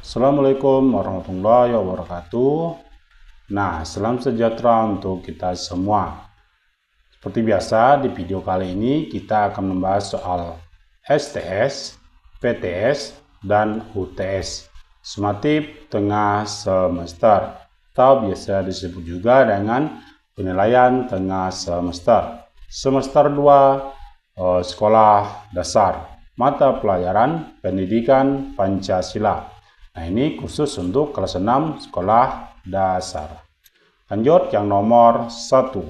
Assalamualaikum warahmatullahi wabarakatuh. Nah, salam sejahtera untuk kita semua. Seperti biasa, di video kali ini kita akan membahas soal STS, PTS, dan UTS, sumatif tengah semester, atau biasa disebut juga dengan penilaian tengah semester. Semester 2, sekolah dasar, mata pelajaran pendidikan Pancasila. Nah, ini khusus untuk kelas 6 sekolah dasar. Lanjut yang nomor 1.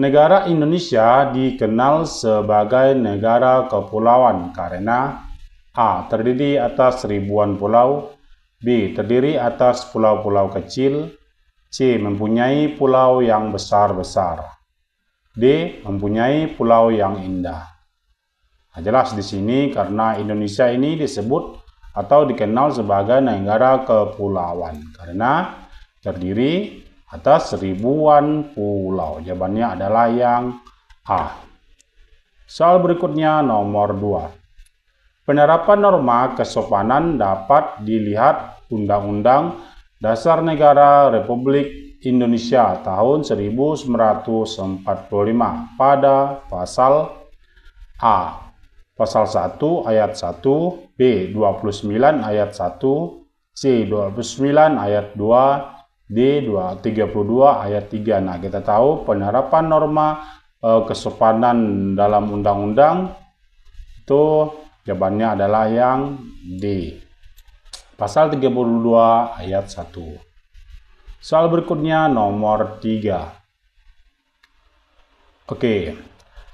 Negara Indonesia dikenal sebagai negara kepulauan karena A. Terdiri atas ribuan pulau, B. Terdiri atas pulau-pulau kecil, C. Mempunyai pulau yang besar-besar, D. Mempunyai pulau yang indah. Nah, jelas di sini karena Indonesia ini disebut atau dikenal sebagai negara kepulauan karena terdiri atas ribuan pulau. Jawabannya adalah yang A. Soal berikutnya nomor 2. Penerapan norma kesopanan dapat dilihat Undang-Undang Dasar Negara Republik Indonesia tahun 1945 pada pasal A. Pasal 1 ayat 1, B. 29 ayat 1, C. 29 ayat 2, D. 32 ayat 3. Nah, kita tahu penerapan norma kesopanan dalam undang-undang itu jawabannya adalah yang D. Pasal 32 ayat 1. Soal berikutnya nomor 3. Oke.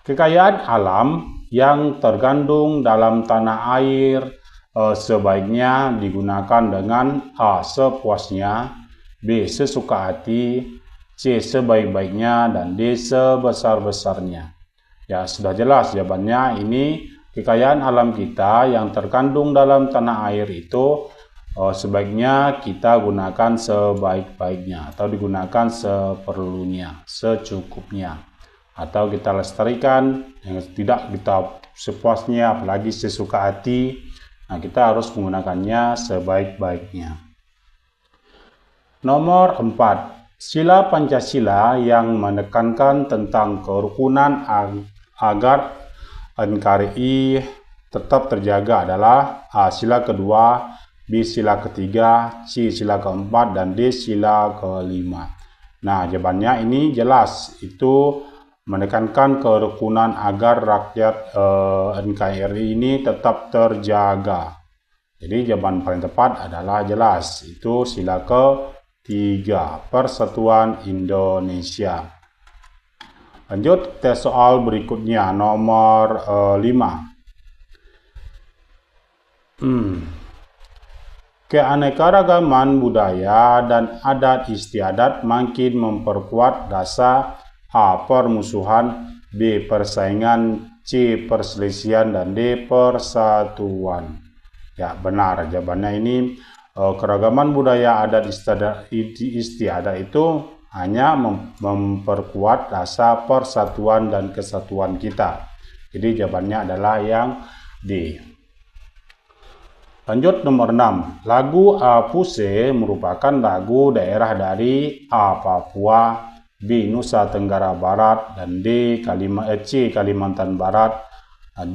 Kekayaan alam yang terkandung dalam tanah air sebaiknya digunakan dengan A. Sepuasnya, B. Sesuka hati, C. Sebaik-baiknya, dan D. Sebesar-besarnya. Ya, sudah jelas jawabannya. Ini kekayaan alam kita yang terkandung dalam tanah air itu sebaiknya kita gunakan sebaik-baiknya atau digunakan seperlunya, secukupnya, atau kita lestarikan, yang tidak kita sepuasnya, apalagi sesuka hati. Nah, kita harus menggunakannya sebaik-baiknya. Nomor 4. Sila Pancasila yang menekankan tentang kerukunan agar NKRI tetap terjaga adalah A. Sila kedua, B. Sila ketiga, C. Sila keempat, dan D. Sila kelima. Nah, jawabannya ini jelas, itu menekankan kerukunan agar rakyat NKRI ini tetap terjaga. Jadi jawaban paling tepat adalah jelas, itu sila ketiga, Persatuan Indonesia. Lanjut ke soal berikutnya nomor 5. Keanekaragaman budaya dan adat istiadat makin memperkuat rasa A. Permusuhan, B. Persaingan, C. Perselisihan, dan D. Persatuan. Ya, benar jawabannya ini keragaman budaya adat istiadat itu hanya memperkuat rasa persatuan dan kesatuan kita. Jadi jawabannya adalah yang D. Lanjut nomor 6. Lagu Apuse merupakan lagu daerah dari A. Papua, B. Nusa Tenggara Barat, dan C. Kalimantan Barat,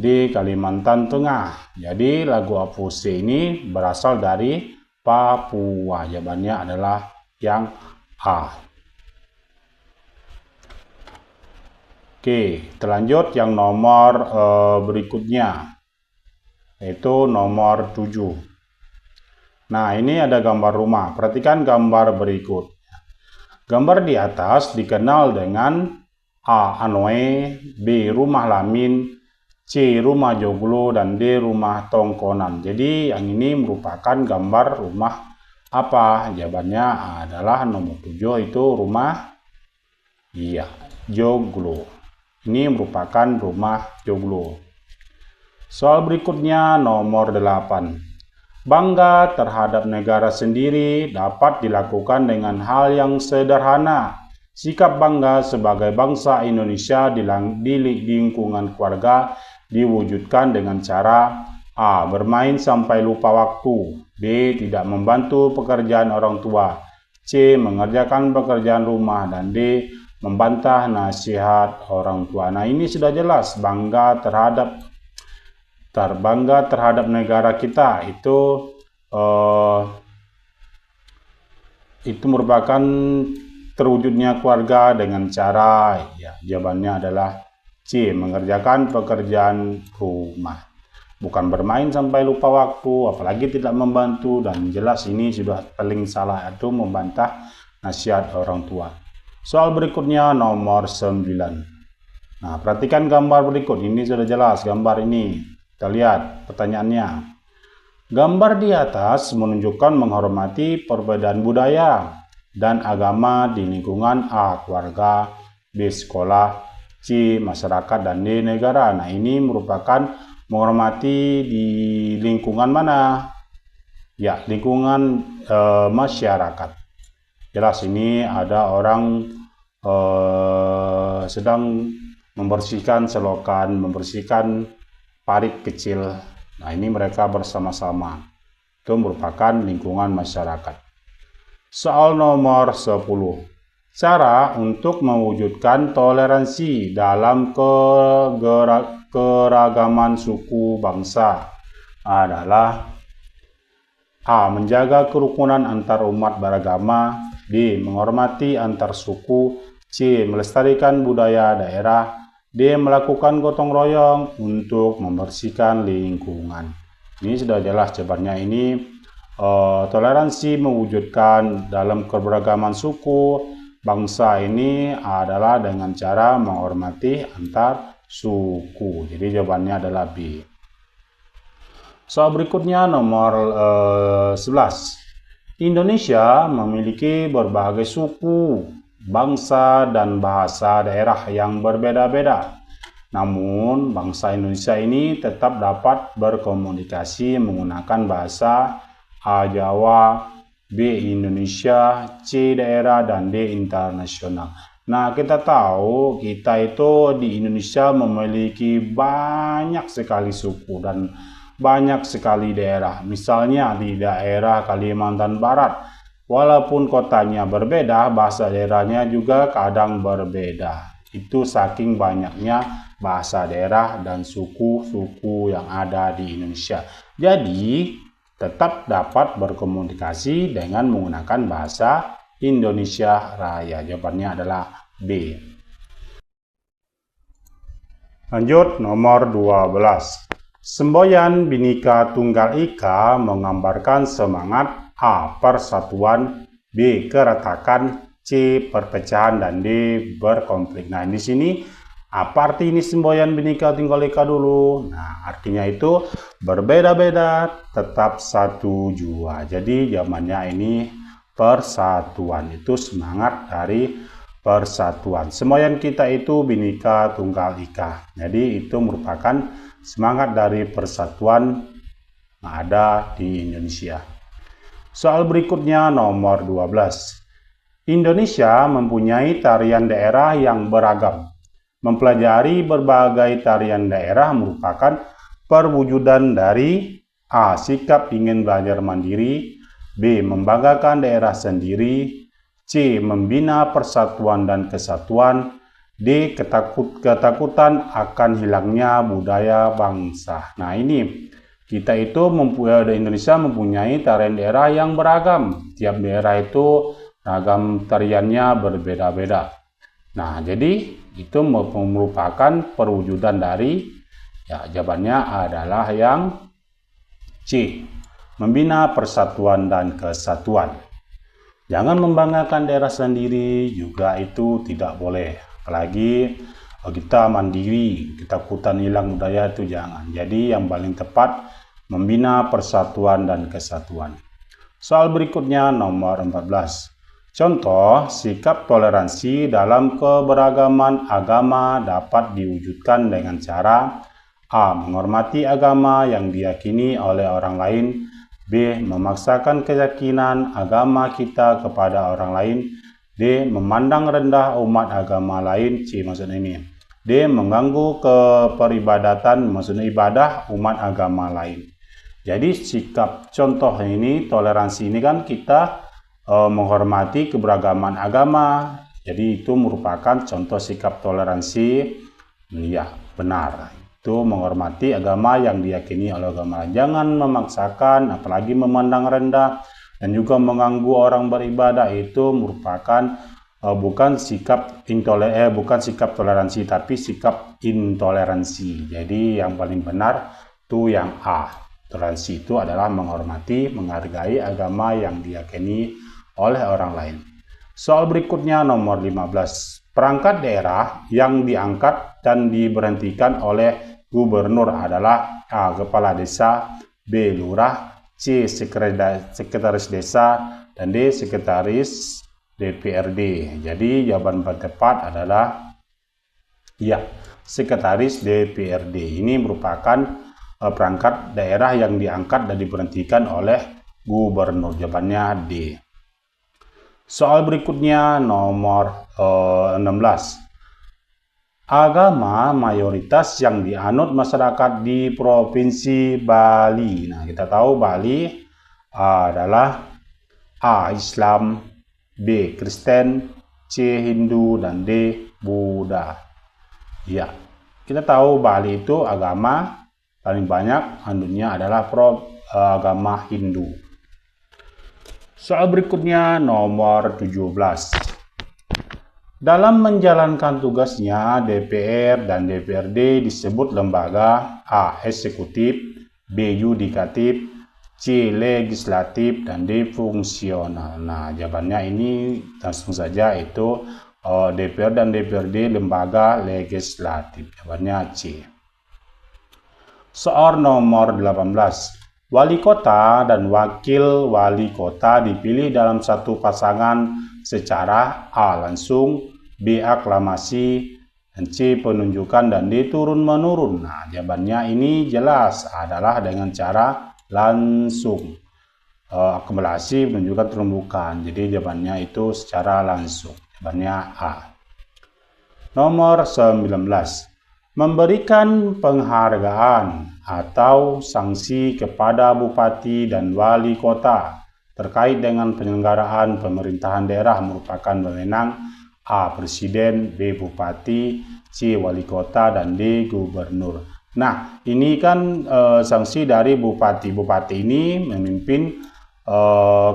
D. Kalimantan Tengah. Jadi lagu Apuse ini berasal dari Papua. Jawabannya adalah yang A. Oke, terlanjut yang nomor berikutnya, yaitu nomor 7. Nah, ini ada gambar rumah. Perhatikan gambar berikut. Gambar di atas dikenal dengan A. Anoe, B. Rumah Lamin, C. Rumah Joglo, dan D. Rumah Tongkonan. Jadi yang ini merupakan gambar rumah apa? Jawabannya adalah nomor 7, itu rumah Joglo. Ini merupakan rumah Joglo. Soal berikutnya nomor 8. Bangga terhadap negara sendiri dapat dilakukan dengan hal yang sederhana. Sikap bangga sebagai bangsa Indonesia di lingkungan keluarga diwujudkan dengan cara A. Bermain sampai lupa waktu. B. Tidak membantu pekerjaan orang tua. C. Mengerjakan pekerjaan rumah. Dan D. Membantah nasihat orang tua. Nah, ini sudah jelas bangga terhadap negara kita. Itu merupakan terwujudnya keluarga dengan cara, jawabannya adalah C. Mengerjakan pekerjaan rumah. Bukan bermain sampai lupa waktu, apalagi tidak membantu, dan jelas ini sudah paling salah, itu membantah nasihat orang tua. Soal berikutnya nomor 9. Nah, perhatikan gambar berikut, ini sudah jelas gambar ini. Kita lihat pertanyaannya. Gambar di atas menunjukkan menghormati perbedaan budaya dan agama di lingkungan A. Keluarga, B. Sekolah, C. Masyarakat, dan D. Negara. Nah, ini merupakan menghormati di lingkungan mana? Ya, lingkungan masyarakat. Jelas ini ada orang sedang membersihkan selokan, membersihkan parit kecil. Nah, ini mereka bersama-sama. Itu merupakan lingkungan masyarakat. Soal nomor 10. Cara untuk mewujudkan toleransi dalam keragaman suku bangsa adalah A. Menjaga kerukunan antar umat beragama. B. Menghormati antar suku. C. Melestarikan budaya daerah. D. Melakukan gotong royong untuk membersihkan lingkungan. Ini sudah jelas jawabannya. Ini toleransi mewujudkan dalam keberagaman suku bangsa ini adalah dengan cara menghormati antar suku. Jadi jawabannya adalah B. Soal berikutnya nomor 11. Indonesia memiliki berbagai suku, bangsa, dan bahasa daerah yang berbeda-beda. Namun, bangsa Indonesia ini tetap dapat berkomunikasi menggunakan bahasa A. Jawa, B. Indonesia, C. daerah, dan D. internasional. Nah, kita tahu kita itu di Indonesia memiliki banyak sekali suku dan banyak sekali daerah. Misalnya di daerah Kalimantan Barat, walaupun kotanya berbeda, bahasa daerahnya juga kadang berbeda. Itu saking banyaknya bahasa daerah dan suku-suku yang ada di Indonesia. Jadi, tetap dapat berkomunikasi dengan menggunakan bahasa Indonesia Raya. Jawabannya adalah B. Lanjut nomor 12. Semboyan Bhinneka Tunggal Ika menggambarkan semangat A. Persatuan, B. Keretakan, C. Perpecahan, dan D. Berkonflik. Nah, di sini apa arti ini semboyan Bhinneka Tunggal Ika dulu? Nah, artinya itu berbeda-beda tetap satu jua. Jadi jawabannya ini persatuan. Itu semangat dari persatuan. Semboyan kita itu Bhinneka Tunggal Ika. Jadi itu merupakan semangat dari persatuan yang ada di Indonesia. Soal berikutnya nomor 12. Indonesia mempunyai tarian daerah yang beragam. Mempelajari berbagai tarian daerah merupakan perwujudan dari A. Sikap ingin belajar mandiri, B. Membanggakan daerah sendiri, C. Membina persatuan dan kesatuan, D. Ketakutan akan hilangnya budaya bangsa. Nah, ini kita itu Indonesia mempunyai tarian daerah yang beragam. Tiap daerah itu ragam tariannya berbeda-beda. Nah, jadi itu merupakan perwujudan dari, jawabannya adalah yang C. Membina persatuan dan kesatuan. Jangan membanggakan daerah sendiri juga itu tidak boleh. Apalagi kita mandiri, ketakutan hilang budaya itu jangan. Jadi yang paling tepat membina persatuan dan kesatuan. Soal berikutnya nomor 14. Contoh, sikap toleransi dalam keberagaman agama dapat diwujudkan dengan cara A. Menghormati agama yang diyakini oleh orang lain, B. Memaksakan keyakinan agama kita kepada orang lain, D. Memandang rendah umat agama lain, C. Maksudnya ini, D. D. Mengganggu keperibadatan, maksudnya ibadah umat agama lain. Jadi sikap contoh ini, toleransi ini kan kita menghormati keberagaman agama. Jadi itu merupakan contoh sikap toleransi, ya benar. Itu menghormati agama yang diyakini oleh agama lain. Jangan memaksakan, apalagi memandang rendah dan juga mengganggu orang beribadah. Itu merupakan bukan sikap toleransi, tapi sikap intoleransi. Jadi yang paling benar itu yang A. Toleransi itu adalah menghormati, menghargai agama yang diyakini oleh orang lain. Soal berikutnya nomor 15. Perangkat daerah yang diangkat dan diberhentikan oleh gubernur adalah A. Kepala desa, B. Lurah, C. Sekretaris desa, dan D. Sekretaris DPRD. Jadi jawaban tepat adalah ya, Sekretaris DPRD. Ini merupakan perangkat daerah yang diangkat dan diberhentikan oleh gubernur. Jawabannya D. Soal berikutnya nomor 16. Agama mayoritas yang dianut masyarakat di Provinsi Bali. Nah, kita tahu Bali adalah A. Islam, B. Kristen, C. Hindu, dan D. Buddha. Ya, kita tahu Bali itu agama paling banyak anutnya adalah agama Hindu. Soal berikutnya nomor 17. Dalam menjalankan tugasnya, DPR dan DPRD disebut lembaga A. Eksekutif, B. Yudikatif, C. Legislatif, dan D. Fungsional. Nah, jawabannya ini langsung saja itu DPR dan DPRD lembaga legislatif. Jawabannya C. Soal nomor 18. Wali kota dan wakil wali kota dipilih dalam satu pasangan secara A. Langsung, B. Aklamasi, dan C. Penunjukan, dan D. Turun-menurun. Nah, jawabannya ini jelas adalah dengan cara langsung. Aklamasi menunjukkan terumbukan. Jadi jawabannya itu secara langsung. Jawabannya A. Nomor 19. Memberikan penghargaan atau sanksi kepada bupati dan wali kota terkait dengan penyelenggaraan pemerintahan daerah merupakan wewenang A. Presiden, B. Bupati, C. Wali kota, dan D. Gubernur. Nah, ini kan sanksi dari bupati. Bupati ini memimpin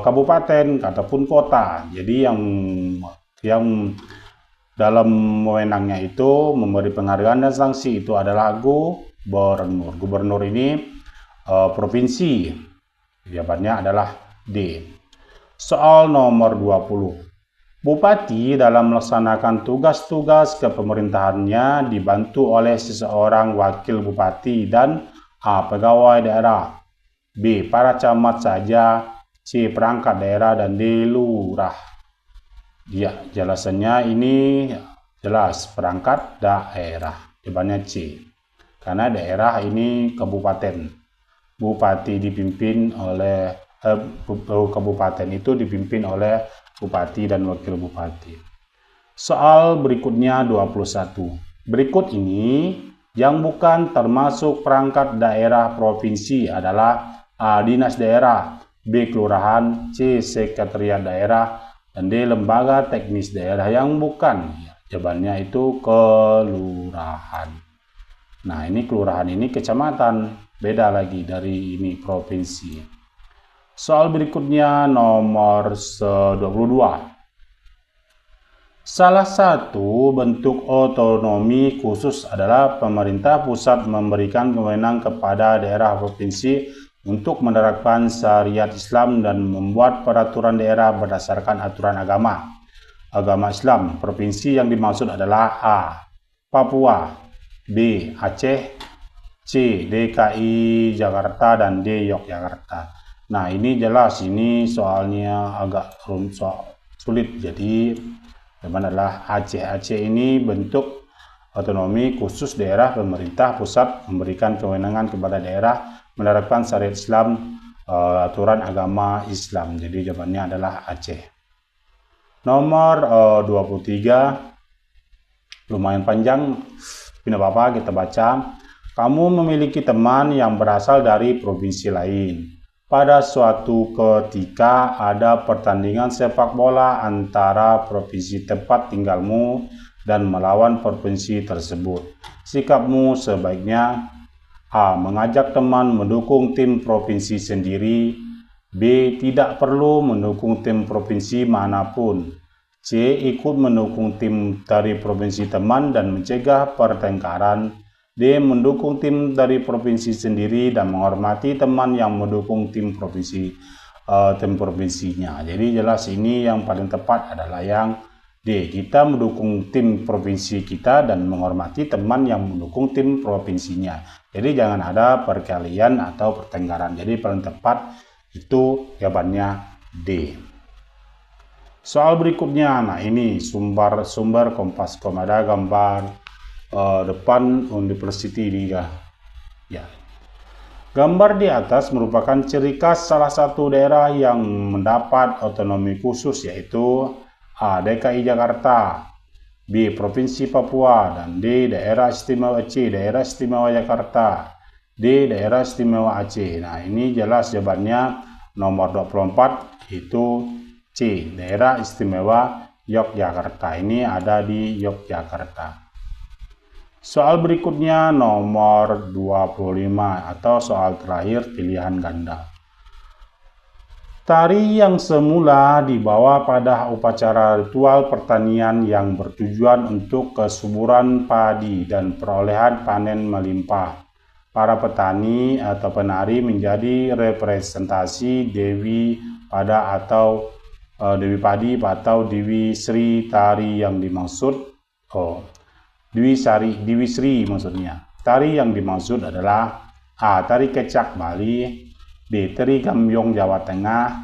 kabupaten ataupun kota. Jadi yang dalam wewenangnya itu memberi penghargaan dan sanksi itu adalah gubernur. Gubernur ini provinsi. Jawabannya adalah D. Soal nomor 20. Bupati dalam melaksanakan tugas-tugas kepemerintahannya dibantu oleh seseorang wakil bupati dan A. Pegawai daerah, B. Para camat saja, C. Perangkat daerah, dan D. Lurah. Ya, jelasannya ini jelas perangkat daerah. Jawabannya C. Karena daerah ini kabupaten. Bupati dipimpin oleh kabupaten itu dipimpin oleh bupati dan wakil bupati. Soal berikutnya 21. Berikut ini yang bukan termasuk perangkat daerah provinsi adalah A. Dinas daerah, B. Kelurahan, C. Sekretariat daerah, dan D. Lembaga teknis daerah. Yang bukan, jawabannya itu kelurahan. Nah, ini kelurahan ini kecamatan, beda lagi dari ini provinsi. Soal berikutnya nomor 22. Salah satu bentuk otonomi khusus adalah pemerintah pusat memberikan wewenang kepada daerah provinsi untuk menerapkan syariat Islam dan membuat peraturan daerah berdasarkan aturan agama Islam. Provinsi yang dimaksud adalah A. Papua, B. Aceh, C. DKI Jakarta, dan D. Yogyakarta. Nah, ini jelas, ini soalnya agak sulit. Jadi jawaban adalah Aceh. Aceh ini bentuk otonomi khusus daerah, pemerintah pusat memberikan kewenangan kepada daerah menerapkan syariat Islam, aturan agama Islam. Jadi jawabannya adalah Aceh. Nomor 23, lumayan panjang. Tidak apa-apa, kita baca. Kamu memiliki teman yang berasal dari provinsi lain. Pada suatu ketika ada pertandingan sepak bola antara provinsi tempat tinggalmu dan melawan provinsi tersebut. Sikapmu sebaiknya A. Mengajak teman mendukung tim provinsi sendiri. B. Tidak perlu mendukung tim provinsi manapun. C. Ikut mendukung tim dari provinsi teman dan mencegah pertengkaran. D. Mendukung tim dari provinsi sendiri dan menghormati teman yang mendukung tim provinsinya. Jadi jelas ini yang paling tepat adalah yang D. Kita mendukung tim provinsi kita dan menghormati teman yang mendukung tim provinsinya. Jadi jangan ada perkelahian atau pertengkaran. Jadi paling tepat itu jawabannya D. Soal berikutnya, nah ini sumber Kompas.com, ada gambar depan University Liga. Ya. Gambar di atas merupakan ciri khas salah satu daerah yang mendapat otonomi khusus, yaitu A. DKI Jakarta, B. Provinsi Papua, dan D. Daerah Istimewa Aceh, Daerah Istimewa Jakarta, D. Daerah Istimewa Aceh. Nah, ini jelas jawabannya nomor 24, itu C. Daerah Istimewa Yogyakarta. Ini ada di Yogyakarta. Soal berikutnya nomor 25 atau soal terakhir pilihan ganda. Tari yang semula dibawa pada upacara ritual pertanian yang bertujuan untuk kesuburan padi dan perolehan panen melimpah. Para petani atau penari menjadi representasi Dewi Pada atau Dewi Padi atau Dewi Sri. Tari yang dimaksud Dewi Sri maksudnya. Tari yang dimaksud adalah A. Tari Kecak Bali, B. Tari Gambyong Jawa Tengah,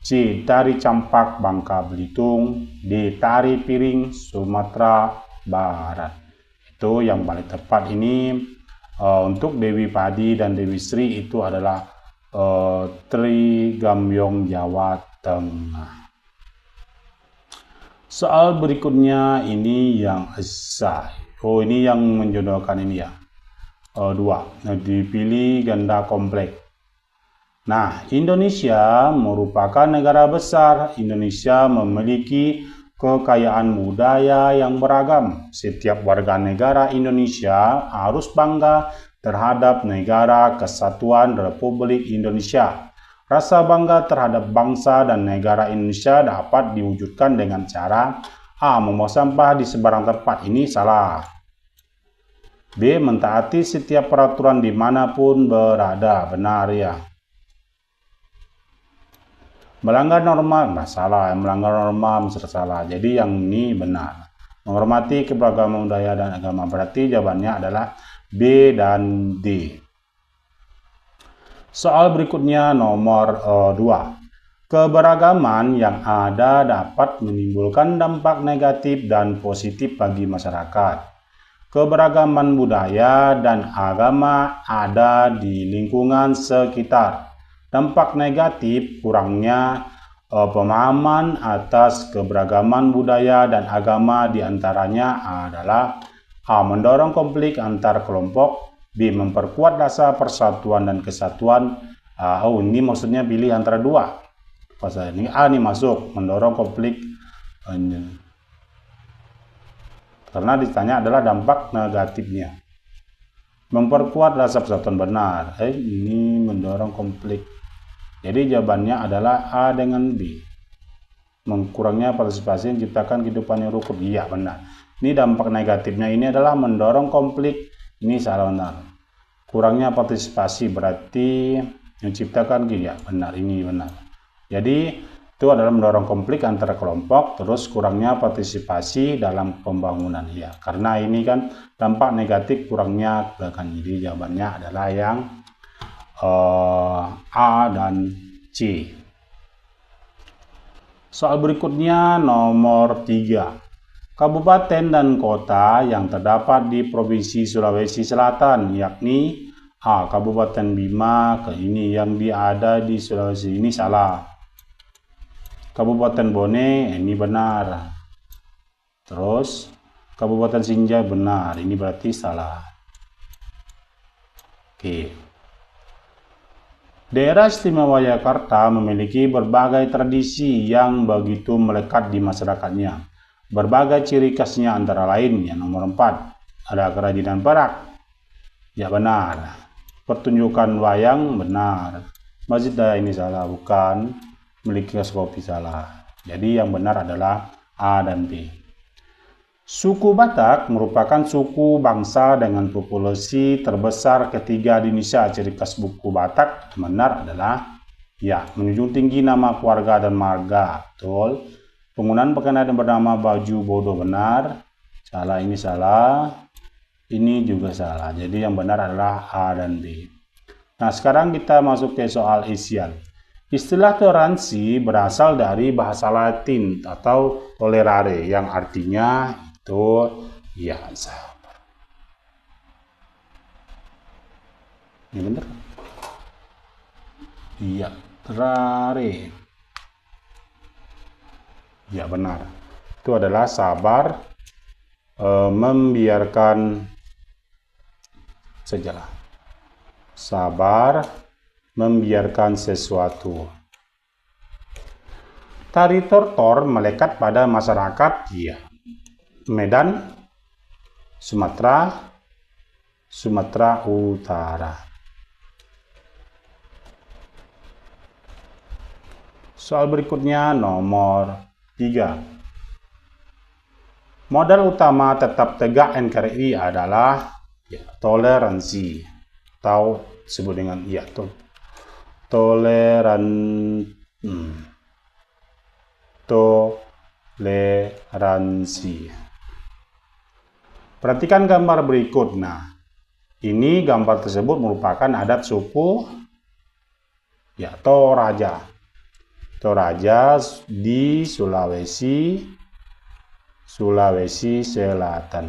C. Tari Campak Bangka Belitung, D. Tari Piring Sumatera Barat. Itu yang paling tepat ini untuk Dewi Padi dan Dewi Sri itu adalah Tari Gambyong Jawa Tengah. Soal berikutnya ini yang sah. Ini yang menjodohkan ini ya. 2. Dipilih ganda kompleks. Nah, Indonesia merupakan negara besar. Indonesia memiliki kekayaan budaya yang beragam. Setiap warga negara Indonesia harus bangga terhadap Negara Kesatuan Republik Indonesia. Rasa bangga terhadap bangsa dan negara Indonesia dapat diwujudkan dengan cara A. Membuang sampah di sebarang tempat. Ini salah. B. Mentaati setiap peraturan dimanapun berada. Benar ya. Melanggar norma, salah. Melanggar norma, salah. Jadi yang ini benar. Menghormati keberagaman budaya dan agama. Berarti jawabannya adalah B dan D. Soal berikutnya nomor 2. Keberagaman yang ada dapat menimbulkan dampak negatif dan positif bagi masyarakat. Keberagaman budaya dan agama ada di lingkungan sekitar. Dampak negatif kurangnya pemahaman atas keberagaman budaya dan agama diantaranya adalah A. Mendorong konflik antar kelompok, B. Memperkuat rasa persatuan dan kesatuan. Ini maksudnya pilih antara dua. Pasal ini A ini masuk, mendorong konflik. Karena ditanya adalah dampak negatifnya. Memperkuat rasa persatuan, benar. Ini mendorong konflik. Jadi jawabannya adalah A dengan B. Mengkurangnya partisipasi menciptakan kehidupan yang rukun. Iya, benar. Ini dampak negatifnya ini adalah mendorong konflik. Ini salah, benar. Kurangnya partisipasi berarti menciptakan ya, benar, ini benar. Jadi itu adalah mendorong konflik antara kelompok, terus kurangnya partisipasi dalam pembangunan ya. Karena ini kan dampak negatif kurangnya gerakan. Jadi jawabannya adalah yang A dan C. Soal berikutnya nomor 3. Kabupaten dan kota yang terdapat di Provinsi Sulawesi Selatan, yakni A. Kabupaten Bima, ini yang ada di Sulawesi, ini salah. Kabupaten Bone, ini benar. Terus Kabupaten Sinjai benar, ini berarti salah. Oke. Daerah Istimewa Yogyakarta memiliki berbagai tradisi yang begitu melekat di masyarakatnya. Berbagai ciri khasnya antara lain, yang nomor 4, ada kerajinan perak. Ya benar. Pertunjukan wayang benar. Masjid Daya ini salah, bukan. Memiliki khas kopi salah. Jadi yang benar adalah A dan B. Suku Batak merupakan suku bangsa dengan populasi terbesar ketiga di Indonesia. Ciri khas suku Batak benar adalah ya, menjunjung tinggi nama keluarga dan marga. Betul. Penggunaan pakaian yang bernama baju bodo benar. Salah, ini salah. Ini juga salah. Jadi yang benar adalah A dan B. Nah, sekarang kita masuk ke soal isian. Istilah toleransi berasal dari bahasa Latin atau tolerare yang artinya itu ya sabar. Ini benar? Iya, tolerare. Ya benar. Itu adalah sabar, membiarkan sajalah. Sabar, membiarkan sesuatu. Tari tortor melekat pada masyarakat ya, Medan, Sumatera Utara. Soal berikutnya nomor 3. Modal utama tetap tegak NKRI adalah ya, toleransi atau disebut dengan ya, toleransi. Perhatikan gambar berikut. Nah, ini gambar tersebut merupakan adat suku ya, Toraja. Toraja di Sulawesi Selatan.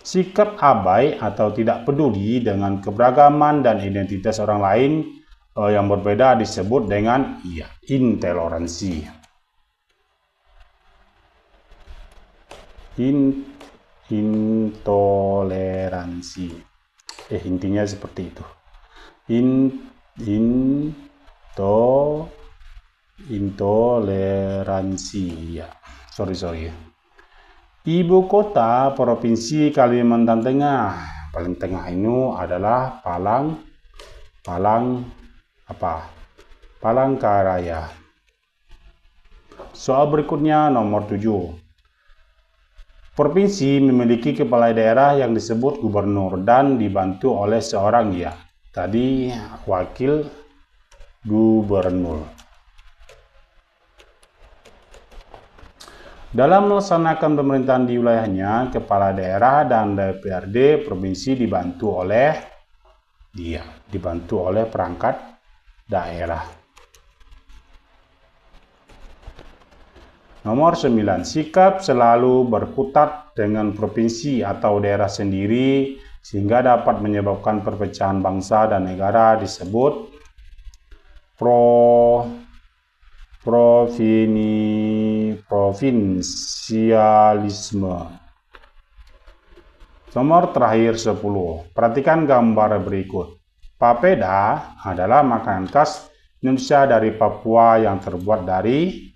Sikap abai atau tidak peduli dengan keberagaman dan identitas orang lain yang berbeda disebut dengan ya, intoleransi. Intoleransi. Intinya seperti itu. Intoleransi ya. Sorry. Ibu kota Provinsi Kalimantan Tengah. Paling tengah ini adalah Palangkaraya. Soal berikutnya nomor 7. Provinsi memiliki kepala daerah yang disebut gubernur dan dibantu oleh seorang ya, tadi wakil gubernur. Dalam melaksanakan pemerintahan di wilayahnya, kepala daerah dan DPRD provinsi dibantu oleh perangkat daerah. Nomor 9. Sikap selalu berkutat dengan provinsi atau daerah sendiri sehingga dapat menyebabkan perpecahan bangsa dan negara disebut provinsialisme. Nomor terakhir 10. Perhatikan gambar berikut. Papeda adalah makanan khas Indonesia dari Papua yang terbuat dari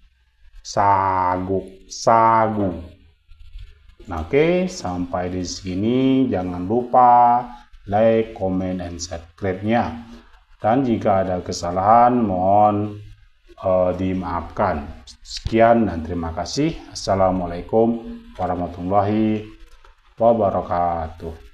sagu. Nah, oke, sampai di sini. Jangan lupa like, comment, and subscribe-nya. Dan jika ada kesalahan, mohon dimaafkan. Sekian dan terima kasih. Assalamualaikum warahmatullahi wabarakatuh.